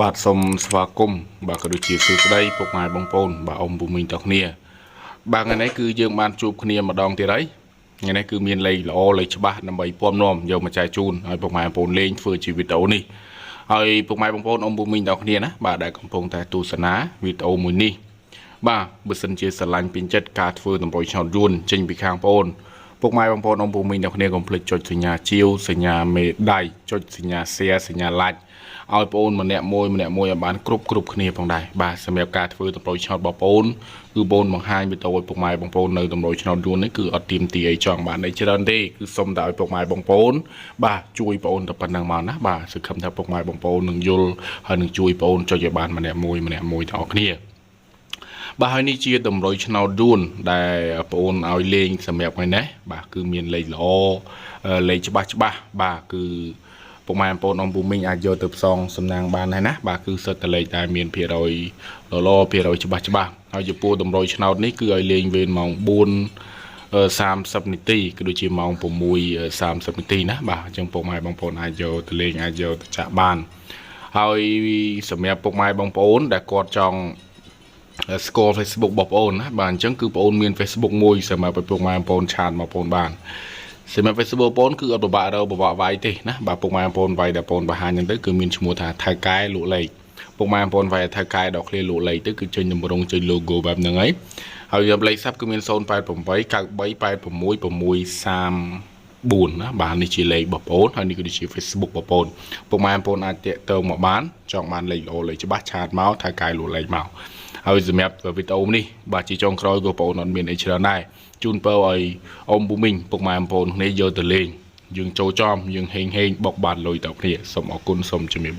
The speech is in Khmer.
បាទសូមស្វាគមន៍បាទក៏ដូចជាសួស្តីពុកម៉ែបងប្អូនបាទអ៊ំពូមីងតគ្នាបាទថ្ងៃនេះគឺយើងបានជួបគ្នាម្ដងទៀតហើយថ្ងៃនេះគឺមានលេខល្អលេខច្បាស់ដើម្បីពំនាំយកមកចែកជូនឲ្យពុកម៉ែបងប្អូនលេងធ្វើជាវីដេអូនេះហើយពុកម៉ែបងប្អូនអ៊ំពូមីងតគ្នាណាបាទដែលកំពុងតែទស្សនាវីដេអូមួយនេះបាទបើសិនជាស្រឡាញ់ពេញចិត្តការធ្វើតម្រុយឆ្នោតយួនចេញពីខាងបងប្អូនពុកម៉ែបងប្អូនអ៊ំពូមីងតគ្នាកុំភ្លេចចុចសញ្ញាជាវសញ្ញាមេដៃចុចសញ្ញា share សញ្ញា like ឲ្យបងប្អូនម្នាក់មួយឲ្យបានគ្រប់គ្នាផងដែរបាទសម្រាប់ការធ្វើតម្រុយឆ្នោតបងប្អូនគឺបងបង្ហាញវីដេអូឲ្យពុកម៉ែបងប្អូននៅតម្រុយឆ្នោតយួននេះគឺអត់ទៀមទីអីចង់បានអីច្រើនទេគឺសុំតែឲ្យពុកម៉ែបងប្អូនបាទជួយបងប្អូនតែប៉ុណ្្នឹងមកណាបាទសង្ឃឹមថាពុកម៉ែបងប្អូននឹងយល់ហើយនឹងជួយបងប្អូនចុចឲ្យបានម្នាក់មួយទាំងអស់គ្នាបាទហើយនេះជាតម្រុយឆ្នោតយួនដែលបងប្អូនឲ្យលេងសម្រាប់ថ្ងៃនេះបាទគឺមានលេខល្អលេខច្បាស់បាទគឺពុកម៉ែបងប្អូនអ៊ំពូមីងអាចយកទៅផ្សងសំណាងបានដែរណាបាទគឺសិតតែលេខដែលមានភាគរយល្អភាគរយច្បាស់ហើយចំពោះតម្រុយឆ្នោតនេះគឺឲ្យលេងវេនម៉ោង4:30 នាទីគឺដូចជាម៉ោង6:30 នាទីណាបាទអញ្ចឹងពុកម៉ែបងប្អូនអាចយកទៅលេងអាចយកទៅចាក់បានហើយសម្រាប់ពុកម៉ែបងប្អូនដែលគាត់ចង់ស្គាល់ Facebook បងប្អូនណាបាទអញ្ចឹងគឺបងប្អូនមាន Facebook មួយសម្រាប់ពុកម៉ែបងប្អូនឆាតមកបងប្អូនបានសម្រាប់ Facebook បងប្អូនគឺអត់ពិបាកវាយទេណាបាទពុកម៉ែបងប្អូនវាយតែបងប្អូនបង្ហាញហ្នឹងទៅគឺមានឈ្មោះថាថៅកែលក់លេខពុកម៉ែបងប្អូនវាយថៅកែដល់ឃ្លាលក់លេខទៅគឺចេញតម្រងចេញ logo បែបហ្នឹងហើយយកលេខសាប់គឺមាន088 93 86 634ណាបាទនេះជាលេខបងប្អូនហើយនេះគឺជា Facebook បងប្អូនពុកម៉ែបងប្អូនអាចតាក់ទងមកបានចង់បានលេខល្អលេខច្បាស់ឆាតមកថៅកែលក់លេខមកហើយសម្រាប់វីដេអូនេះបាទជាចុងក្រោយក៏បងប្អូនអត់មានអីច្រើនដែរជូនពរឲ្យអ៊ំពូមីងពុកម៉ែបងប្អូនគ្នាយកទៅលេងយើងចូលចំយើងហេងបុកបានលុយទៅគ្នាសូមអរគុណសូមជំរាប